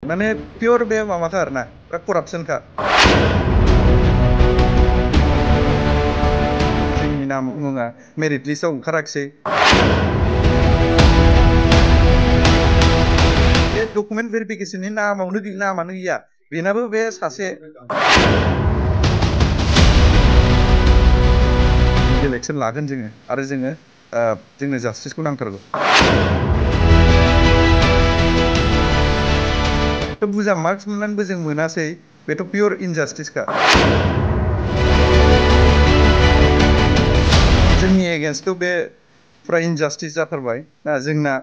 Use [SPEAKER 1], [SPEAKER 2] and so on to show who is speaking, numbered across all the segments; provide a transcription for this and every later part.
[SPEAKER 1] माने पियर बे माबाखा आरोना करापसनखा जोंनि नाम मुङा मेरिट लिस्टआव ओंखाराखिसै बे डकुमेन्ट भेरिफिकेशननि नामानो गैया बेनाबो बे सासे इलेक्सन लागोन जोङो आरो जोंनो जास्टिसखौ नांथारगौ बुरजा मार्क्स मोननानैबो जों मोनासै बेथ' पियर इनजास्टिसखा जोंनि एगेन्स्टथ' बे फुरा इनजास्टिस जाथारबाय ना जोंना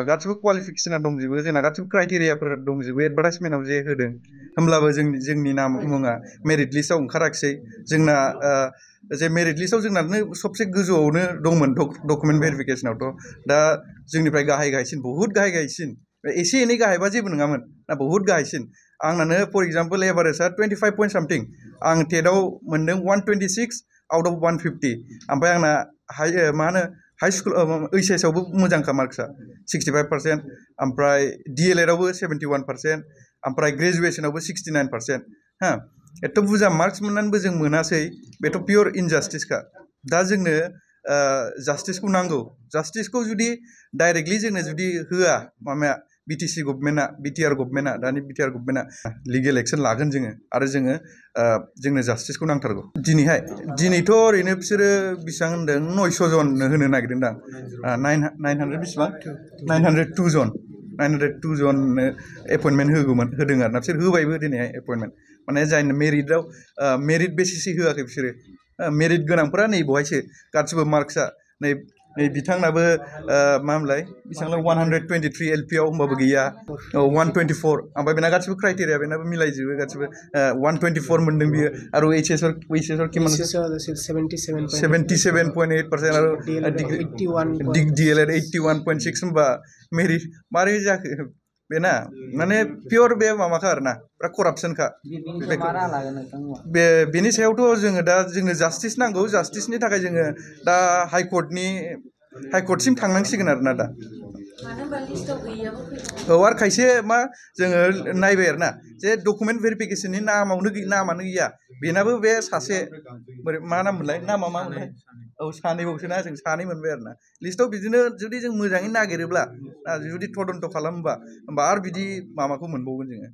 [SPEAKER 1] गासिबो क्वालिफिकेशना दंजोबो जोंना गासिबो क्राइटेरियाफोर दंजोबो एडभार्टाइजमेन्टआव जे होदों होमब्लाबो जोंनि नाम मुङा मेरिट लिस्टआव ओंखाराखिसै जोंना जे मेरिट लिस्टआव जोंनानो सबसे गोजौआवनो दंमोन डकुमेन्ट भेरिफिकेशनावथ' दा जोंनिफ्राय गाहायसिन बहुद गाहायसिन एसे एनै गाहायबा जेबो नङामोन ना बहुद गाहायसिन आंनानो फर एग्जाम्पल एभारेजआ 25 पइन्ट सामथिं आं टेटआव मोनदों 126 आउट अफ 150 ओमफ्राय आंना मा होनो हाई स्कुल ओइस आवबो मोजांखा मार्क्सआ 65% ओमफ्राय DLED आवबो 71% ओमफ्राय ग्रेजुवेसनावबो 69% हा एथ' बुरजा मार्क्स मोननानैबो जों मोनासै बेथ' पियर इनजास्टिसखा दा जोंनो जास्टिसखौ नांगौ जास्टिसखौ जुदि डाइरेक्टलि जोंनो जुदि होआ माबाया BTC गभर्नमेन्टआ BTR गभर्नमेन्टआ दानि BTR गभर्नमेन्टआ लिगेल एक्सन लागोन जोङो आरो जोंनो जास्टिसखौ नांथारगौ दिनैथ' ओरैनो बिसोरो बेसेबां होनदों 900 जननो होनो नागिरदों दां 900 बेसेबां 902 जननो एपइन्टमेन्ट होदों आरोना बिसोर होबायबो दिनैहाय एपइन्टमेन्ट माने जायनो मेरिट बेसिसै होआखै बिसोरो मेरिट गोनांफोरा नै बहायसो गासिबो मार्क्सआ नै बिथांनाबो मा होनलाय बेसेबां 123 LP आव होमबाबो गैया 124 ओमफ्राय बेना गासिबो क्राइटेरिया बेनाबो मिलायजोबो गासिबो 124 मोनदों बियो आरो HS किमान 77.8% आरो DLED 81.6 होमबा मेरिट मारै जाखो बेना माने पियर बे माबाखा आरोना बिराद करापसनखा बेनि सायावथ' जोङो दा जोंनो जास्टिस नांगौ जास्टिसनि थाखाय जोङो दा हाइकर्टसिम थांनांसिगोन आरोना दा औ आरो खायसे मा जोङो नायबाय आरोना जे डकुमेन्ट भेरिफिकेशननि नामानो गैया बेनाबो बे सासे मा नाम मोनलाय नामा मा मोनलाय औ सानैबावसोना जों सानै मोनबाय आरोना लिस्टआव बिदिनो जुदि जों मोजाङै नागिरोब्ला जुदि तदन्त खालामोबा होमबा आरो बिदि माबाखौ मोनबावगोन जोङो